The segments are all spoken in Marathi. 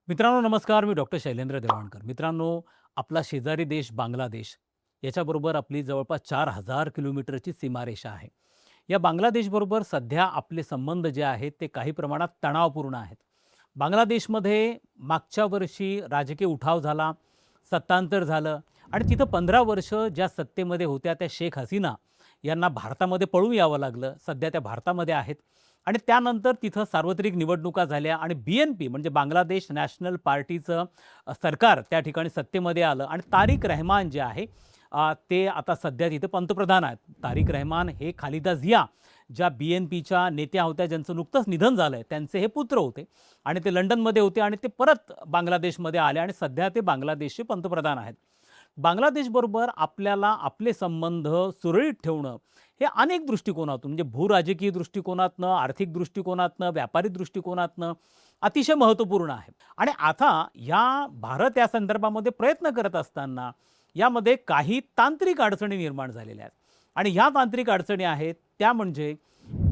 मित्रांनो नमस्कार. मी डॉक्टर शैलेंद्र देवाणकर. मित्रांनो, आपला शेजारी देश बांगलादेश याच्याबरोबर आपली जवळपास 4,000 किलोमीटरची सीमारेषा आहे. या बांगलादेशबरोबर सध्या आपले संबंध जे आहेत ते काही प्रमाणात तणावपूर्ण आहेत. बांगलादेशमध्ये मागच्या वर्षी राजकीय उठाव झाला, सत्तांतर झालं आणि तिथं 15 वर्ष ज्या सत्तेमध्ये होत्या त्या शेख हसीना यांना भारतामध्ये पळून यावं लागलं. सध्या त्या भारतामध्ये आहेत. आणि त्यानंतर तिथं सार्वत्रिक निवडणुका झाल्या आणि BNP म्हणजे बांगलादेश नॅशनल पार्टीचं सरकार त्या ठिकाणी सत्तेमध्ये आलं आणि तारिक रहमान जे आहे ते आता सध्या तिथे पंतप्रधान आहेत. तारिक रहमान हे खालिदा झिया ज्या BNPच्या नेत्या होत्या, ज्यांचं नुकतंच निधन झालं आहे, त्यांचे हे पुत्र होते आणि ते लंडनमध्ये होते आणि ते परत बांगलादेशमध्ये आले आणि सध्या ते बांगलादेशचे पंतप्रधान आहेत. बांगलादेशबरोबर आपल्याला आपले संबंध सुरळीत ठेवणं हे अनेक दृष्टिकोनातून म्हणजे भूराजकीय दृष्टिकोनातनं, आर्थिक दृष्टिकोनातनं, व्यापारी दृष्टिकोनातनं अतिशय महत्त्वपूर्ण आहे. आणि आता भारत या संदर्भामध्ये प्रयत्न करत असताना यामध्ये काही तांत्रिक अडचणी निर्माण झालेल्या आहेत. आणि ह्या तांत्रिक अडचणी आहेत त्या म्हणजे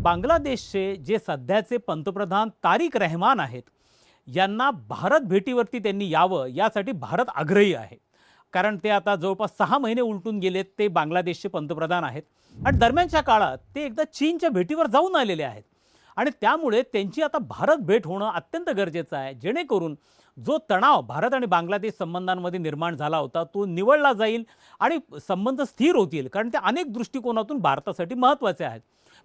बांगलादेशचे जे सध्याचे पंतप्रधान तारिक रहमान आहेत, यांना भारत भेटीवरती त्यांनी यावं यासाठी भारत आग्रही आहे. कारण ते आता जवळपास 6 महिने उलटून गेलेत ते बांगलादेशचे पंतप्रधान आहेत आणि दरम्यानच्या काळात ते एकदा चीनच्या भेटीवर जाऊन आलेले आहेत. आणि त्यामुळे त्यांची आता भारत भेट होणं अत्यंत गरजेचं आहे, जेणेकरून जो तणाव भारत आणि बांगलादेश संबंधांमध्ये निर्माण झाला होता तो निवळला जाईल आणि संबंध स्थिर होतील, कारण ते अनेक दृष्टिकोनातून भारतासाठी महत्त्वाचे आहेत.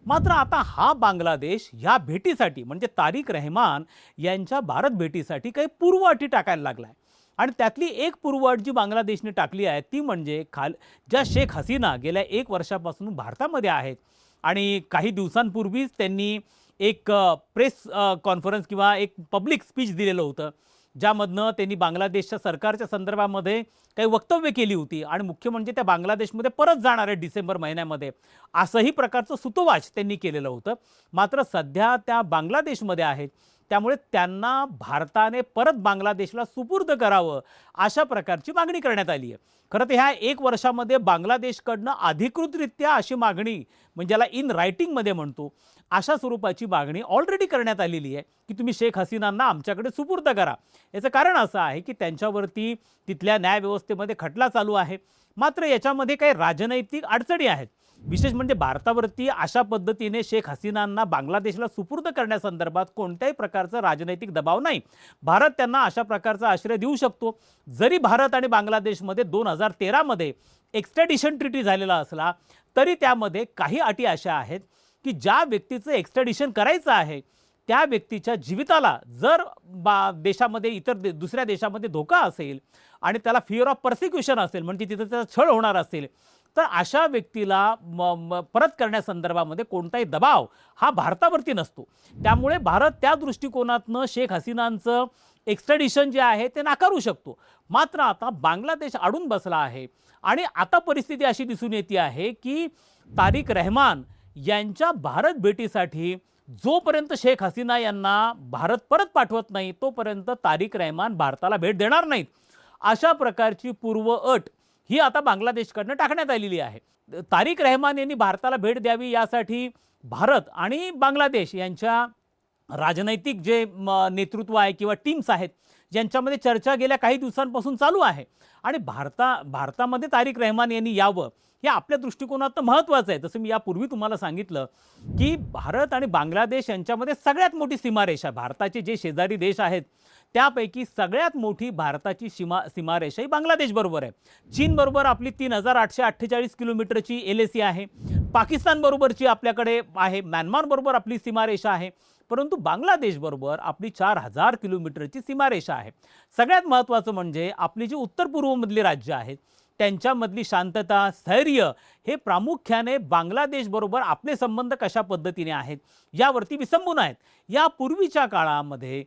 मात्र आता हा बांगलादेश ह्या भेटीसाठी म्हणजे तारिक रहमान यांच्या भारत भेटीसाठी काही पूर्वअटी टाकायला लागला आहे. आणि त्यातली एक पूर्वअट जी बांगलादेशने टाकली आहे ती म्हणजे ज्या शेख हसीना गेल्या 1 वर्षापासून भारतामध्ये आहेत आणि काही दिवसांपूर्वीच त्यांनी एक प्रेस कॉन्फरन्स किंवा एक पब्लिक स्पीच दिलेलं होतं, ज्यामधनं त्यांनी बांगलादेशच्या सरकारच्या संदर्भामध्ये काही वक्तव्य केली होती आणि मुख्य म्हणजे त्या बांगलादेशमध्ये परत जाणार आहे डिसेंबर महिन्यामध्ये, असंही प्रकारचं सूतोवाच त्यांनी केलेलं होतं. मात्र सध्या त्या बांगलादेशमध्ये आहेत, त्यामुळे त्यांना भारताने परत बांगलादेशला सुपूर्द करावं अशा प्रकारची मागणी करण्यात आली आहे. खरं तर ह्या 1 वर्षामध्ये बांगलादेशकडनं अधिकृतरित्या अशी मागणी म्हणजे ज्याला इन रायटिंगमध्ये म्हणतो अशा स्वरूपाची मागणी ऑलरेडी करण्यात आलेली आहे की तुम्ही शेख हसीनांना आमच्याकडे सुपूर्द करा. याचं कारण असं आहे की त्यांच्यावरती तिथल्या न्यायव्यवस्थेमध्ये खटला चालू आहे. मात्र याच्यामध्ये काही राजनैतिक अडचणी आहेत. विशेष म्हणजे भारतावरती अशा पद्धतीने शेख हसीनांना बांगलादेशला सुपूर्द करण्यासंदर्भात कोणत्याही प्रकारचा राजनैतिक दबाव नाही. भारत त्यांना अशा प्रकारचा आश्रय देऊ शकतो. जरी भारत आणि बांगलादेशमध्ये 2013 मध्ये एक्स्ट्रॅडिशन ट्रीटी झालेला असला तरी त्यामध्ये काही अटी अशा आहेत की ज्या व्यक्तीचं एक्स्ट्रॅडिशन करायचं आहे त्या व्यक्तीच्या जीविताला जर देशामध्ये दुसऱ्या देशामध्ये धोका असेल आणि त्याला फिअर ऑफ पर्सिक्युशन असेल म्हणजे तिथं त्याचा छळ होणार असेल तर अशा व्यक्तीला परत करण्यासंदर्भामध्ये कोणताही दबाव हा भारतावरती नसतो. त्यामुळे भारत त्या दृष्टिकोनातनं शेख हसीनांचं एक्स्ट्रॅडिशन जे आहे ते नाकारू शकतो. मात्र आता बांगलादेश अडून बसला आहे आणि आता परिस्थिती अशी दिसून येते आहे की तारिक रहमान यांच्या भारत भेटीसाठी जोपर्यंत शेख हसीना यांना भारत परत पाठवत नाही तोपर्यंत तारिक रहमान भारताला भेट देणार नाहीत अशा प्रकारची पूर्वअट ही आता बांगलादेशकडनं टाकण्यात आलेली आहे. तारिक रहमान यांनी भारताला भेट द्यावी यासाठी भारत आणि बांगलादेश यांच्या राजनैतिक जे नेतृत्व आहे किंवा टीम्स आहेत ज्यांच्यामध्ये चर्चा गेल्या काही दिवसांपासून चालू आहे आणि भारतामध्ये तारिक रहमान यांनी यावं हे आपल्या दृष्टिकोनातून महत्त्वाचं आहे. जसं मी यापूर्वी तुम्हाला सांगितलं की भारत आणि बांगलादेश यांच्यामध्ये सगळ्यात मोठी सीमारेषा भारताचे जे शेजारी देश आहेत त्यापैकी सगळ्यात मोठी भारताची सीमारेषा ही बांगलादेशबरोबर आहे. चीनबरोबर आपली 3848 किलोमीटरची LAC आहे. पाकिस्तानबरोबरची आपल्याकडे आहे. म्यानमारबरोबर आपली सीमारेषा आहे. परंतु बांगलादेशबरोबर आपली 4000 किलोमीटरची सीमारेषा आहे. सगळ्यात महत्त्वाचं म्हणजे आपली जी उत्तर पूर्वमधली राज्य आहेत त्यांच्यामधली शांतता, स्थैर्य हे प्रामुख्याने बांगलादेशबरोबर आपले संबंध कशा पद्धतीने आहेत यावरती विसंबून आहेत. या पूर्वीच्या काळामध्ये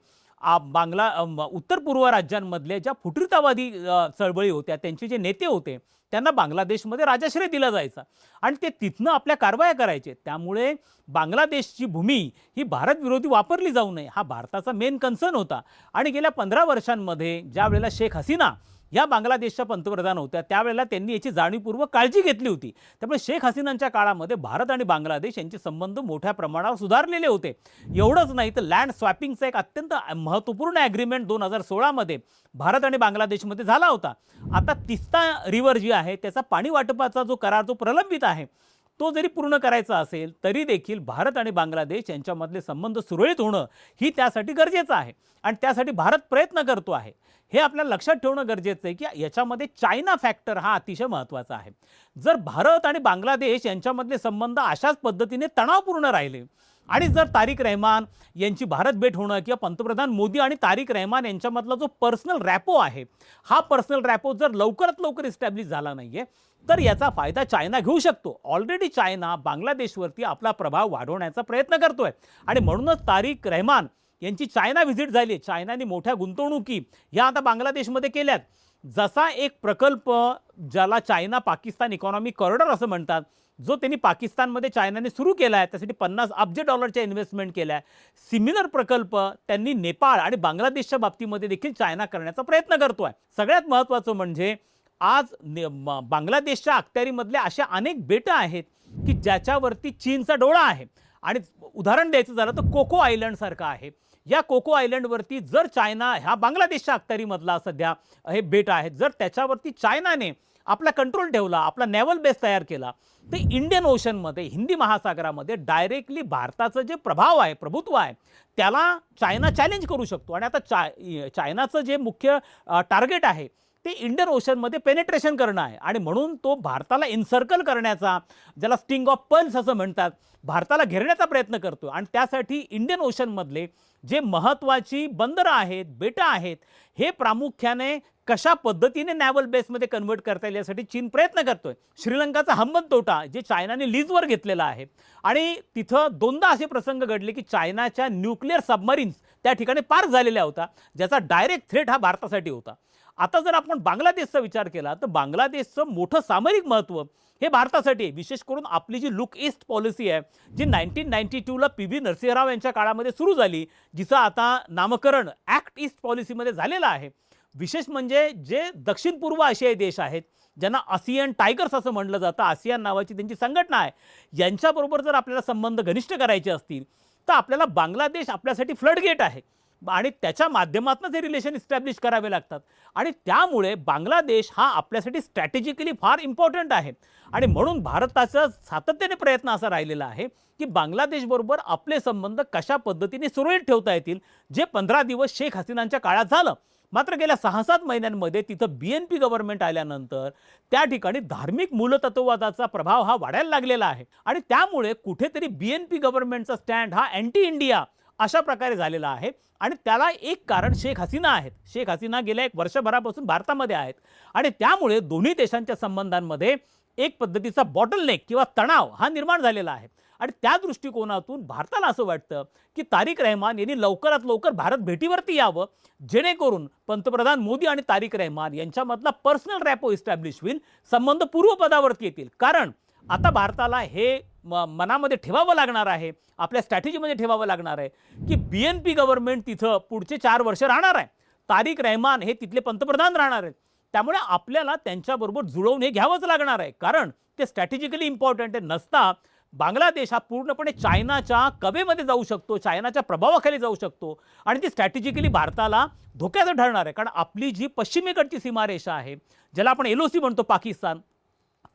उत्तर पूर्व राज्यांमधले ज्या फुटीरतावादी चळवळी होत्या त्यांचे जे नेते होते त्यांना बांगलादेशमध्ये राजाश्रय दिला जायचा आणि ते तिथनं आपल्या कारवाया करायचे. त्यामुळे बांगलादेशची भूमी ही भारत विरोधी वापरली जाऊ नये हा भारताचा मेन कन्सर्न होता. आणि गेल्या 15 वर्षांमध्ये ज्या वेळेला शेख हसीना या बांगलादेशच्या पंतप्रधान होत्या, त्यावेळेला त्यांनी याची जाणीवपूर्वक काळजी घेतली होती. त्यामुळे शेख हसीनांच्या काळामध्ये भारत आणि बांगलादेश यांचे संबंध मोठ्या प्रमाणावर सुधारलेले होते. एवढंच नाही तर लँड स्वॅपिंगचा एक अत्यंत महत्त्वपूर्ण ॲग्रीमेंट 2016 मध्ये भारत आणि बांगलादेशमध्ये झाला होता. आता तिस्ता रिव्हर जी आहे त्याचा पाणी वाटपाचा जो करार जो प्रलंबित आहे तो जरी पूर्ण करायचा असेल तरी देखील भारत आणि बांगलादेश यांच्यामधले संबंध सुरळीत होणं ही त्यासाठी गरजेचं आहे आणि त्यासाठी भारत प्रयत्न करतो आहे. हे आपल्याला लक्षात ठेवणं गरजेचं आहे की याच्यामध्ये चायना फॅक्टर हा अतिशय महत्त्वाचा आहे. जर भारत आणि बांगलादेश यांच्यामधले संबंध अशाच पद्धतीने तणावपूर्ण राहिले आणि जर तारिक रहमान यांची भारत भेट होणं किंवा पंतप्रधान मोदी आणि तारिक रहमान यांच्यामधला जो पर्सनल रॅपो आहे हा पर्सनल रॅपो जर लवकरात लवकर इस्टॅब्लिश झाला नाहीये तर याचा फायदा चायना घेऊ शकतो. ऑलरेडी चायना बांगलादेशवरती आपला प्रभाव वाढवण्याचा प्रयत्न करतोय आणि म्हणूनच तारिक रहमान यांची चायना व्हिजिट झाली. चायनाने मोठ्या गुंतवणुकी या आता बांगलादेशमध्ये केल्यात. जसा एक प्रकल्प ज्याला चायना पाकिस्तान इकॉनॉमिक कॉरिडॉर असं म्हणतात जो त्यांनी पाकिस्तानमध्ये चायनाने सुरू केला आहे त्यासाठी $50 अब्ज इन्व्हेस्टमेंट केल्या आहे. सिमिलर प्रकल्प त्यांनी नेपाळ आणि बांगलादेशच्या बाबतीमध्ये देखील चायना करण्याचा प्रयत्न करतोय. सगळ्यात महत्त्वाचं म्हणजे आज बांगलादेशच्या अखत्यारीमधले अशा अनेक बेटं आहेत की ज्याच्यावरती चीनचा डोळा आहे आणि उदाहरण द्यायचं झालं तर कोको आयलंड सारखं आहे. या कोको आयलंडवरती जर चायना ह्या बांगलादेशच्या अखत्यारीमधला सध्या हे बेट आहेत जर त्याच्यावरती चायनाने आपला कंट्रोल ठेवला आपला नेव्हल बेस तयार केला तर इंडियन ओशनमध्ये हिंदी महासागरामध्ये डायरेक्टली भारताचं जे प्रभाव आहे प्रभुत्व आहे त्याला चायना चॅलेंज करू शकतो. आणि आता चायनाचं जे मुख्य टार्गेट आहे ते इंडियन ओशनमध्ये पेनिट्रेशन करणं आहे आणि म्हणून तो भारताला इन्सर्कल करण्याचा ज्याला स्टिंग ऑफ पर्ल्स असं म्हणतात भारताला घेरण्याचा प्रयत्न करतो. आणि त्यासाठी इंडियन ओशनमधले जे महत्त्वाची बंदरं आहेत बेटं आहेत हे प्रामुख्याने कशा पद्धतीने नॅव्हल बेसमध्ये कन्वर्ट करता येईल यासाठी चीन प्रयत्न करतोय. श्रीलंकाचा हंबनतोटा जे चायनाने लीजवर घेतलेला आहे आणि तिथं दोनदा असे प्रसंग घडले की चायनाच्या न्यूक्लिअर सबमरीन्स त्या ठिकाणी पार झालेल्या होता ज्याचा डायरेक्ट थ्रेट हा भारतासाठी होता. आता जर आपण बांगलादेशचा विचार केला तर बांगलादेशचं मोठं सामरिक महत्त्व हे भारतासाठी आहे. विशेष करून आपली जी लुक ईस्ट पॉलिसी आहे जी 1992ला PV नरसिंहराव यांच्या काळामध्ये सुरू झाली जिचं आता नामकरण ॲक्ट ईस्ट पॉलिसीमध्ये झालेलं आहे. विशेष म्हणजे जे दक्षिण पूर्व आशियाई देश आहेत ज्यांना आसियान टायगर्स असं म्हटलं जातं आसियान नावाची त्यांची संघटना आहे यांच्याबरोबर जर आपल्याला संबंध घनिष्ठ करायचे असतील तर आपल्याला बांगलादेश आपल्यासाठी फ्लडगेट आहे आणि त्याच्या माध्यमातून ते रिलेशन इस्टॅब्लिश करावे लागतात आणि त्यामुळे बांगलादेश हा आपल्यासाठी स्ट्रॅटेजिकली फार इम्पॉर्टंट आहे. आणि म्हणून भारताचा सातत्याने प्रयत्न असा राहिलेला आहे की बांगलादेशबरोबर आपले संबंध कशा पद्धतीने सुरळीत ठेवता येतील जे 15 दिवस शेख हसीनांच्या काळात झालं. मात्र गेल्या 6-7 महिन्यांमध्ये तिथं BNP गव्हर्नमेंट आल्यानंतर त्या ठिकाणी धार्मिक मूलतत्ववादाचा प्रभाव हा वाढायला लागलेला आहे आणि त्यामुळे कुठेतरी BNP गव्हर्नमेंटचा स्टँड हा अँटी इंडिया अशा प्रकारे झालेला आहे. आणि त्याला एक कारण शेख हसीना आहेत. शेख हसीना गेल्या 1 वर्षभरापासून भारतामध्ये आहेत आणि त्यामुळे दोन्ही देशांच्या संबंधांमध्ये एक पद्धतीचा बॉटलनेक किंवा तणाव हा निर्माण झालेला आहे. आणि त्या दृष्टिकोनातून भारताला असं वाटतं की तारिक रहमान यांनी लवकरात लवकर भारत भेटीवरती यावं जेणेकरून पंतप्रधान मोदी आणि तारिक रहमान यांच्यामधला पर्सनल रॅपो इस्टॅब्लिश होईल संबंध पूर्वपदावरती येतील. कारण आता भारताला हे मनामध्ये ठेवावं लागणार आहे आपल्या स्ट्रॅटेजीमध्ये ठेवावं लागणार आहे की BNP गव्हर्नमेंट तिथं पुढचे 4 वर्ष राहणार आहे. तारिक रहमान हे तिथले पंतप्रधान राहणार आहेत. त्यामुळे आपल्याला त्यांच्याबरोबर जुळवून हे घ्यावंच लागणार आहे कारण ते स्ट्रॅटेजिकली इम्पॉर्टंट आहे. नसता बांगलादेश हा पूर्णपणे चायनाच्या कवेमध्ये जाऊ शकतो चायनाच्या प्रभावाखाली जाऊ शकतो आणि ती स्ट्रॅटेजिकली भारताला धोक्याचं ठरणार आहे. कारण आपली जी पश्चिमेकडची सीमारेषा आहे ज्याला आपण LOC म्हणतो पाकिस्तान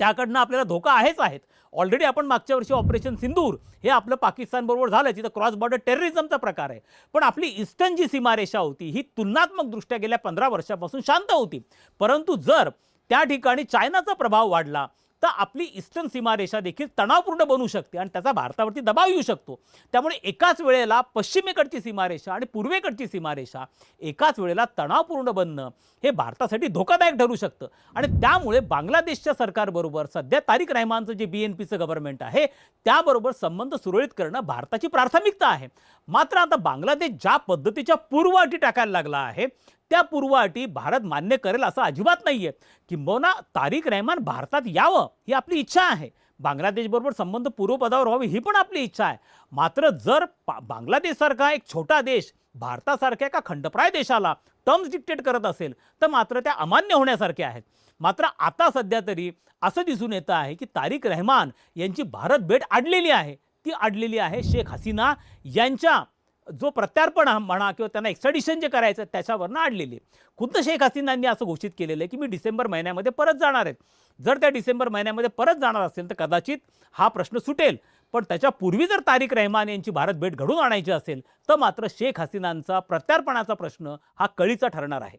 त्याकडनं आपल्याला धोका आहेच आहेत. ऑलरेडी आपण मागच्या वर्षी ऑपरेशन सिंदूर हे आपलं पाकिस्तानबरोबर झालं तिथं क्रॉस बॉर्डर टेररिझमचा प्रकार आहे. पण आपली ईस्टर्न जी सीमारेषा होती ही तुलनात्मकदृष्ट्या गेल्या 15 वर्षापासून शांत होती. परंतु जर त्या ठिकाणी चायनाचा प्रभाव वाढला तर आपली ईस्टर्न सीमारेषा देखील तणावपूर्ण बनू शकते आणि त्याचा भारतावरती दबाव येऊ शकतो. त्यामुळे एकाच वेळेला पश्चिमेकडची सीमारेषा आणि पूर्वेकडची सीमारेषा एकाच वेळेला तणावपूर्ण बनणं हे भारतासाठी धोकादायक ठरू शकतं. आणि त्यामुळे बांगलादेशच्या सरकारबरोबर सध्या तारिक रहमानचं जे BNPचं गव्हर्नमेंट आहे त्याबरोबर संबंध सुरळीत करणं भारताची प्राथमिकता आहे. मात्र आता बांगलादेश ज्या पद्धतीच्या पूर्वअटी टाकायला लागला आहे त्या पूर्वअटी भारत मान्य करेल असं अजिबात नाहीये. किंबहुना तारिक रहमान भारतात यावं ही आपली इच्छा आहे. बांगलादेशबरोबर संबंध पूर्वपदावर व्हावे ही पण आपली इच्छा आहे. मात्र जर बांगलादेशसारखा एक छोटा देश भारतासारख्या एका खंडप्राय देशाला टर्म्स डिक्टेट करत असेल तर मात्र त्या अमान्य होण्यासारख्या आहेत. मात्र आता सध्या तरी असं दिसून येतं आहे की तारिक रहमान यांची भारत भेट अडलेली आहे. ती अडलेली आहे शेख हसीना यांच्या जो प्रत्यार्पण म्हणा किंवा त्यांना एक्स्ट्रॅडिशन जे करायचं त्याच्यावरनं अडलेली आहे. खुद्द शेख हसीनांनी असं घोषित केलेलं आहे की मी डिसेंबर महिन्यामध्ये परत जाणार आहेत. जर त्या डिसेंबर महिन्यामध्ये परत जाणार असेल तर कदाचित हा प्रश्न सुटेल. पण त्याच्यापूर्वी जर तारिक रहमान यांची भारत भेट घडवून आणायची असेल तर मात्र शेख हसीनांचा प्रत्यार्पणाचा प्रश्न हा कळीचा ठरणार आहे.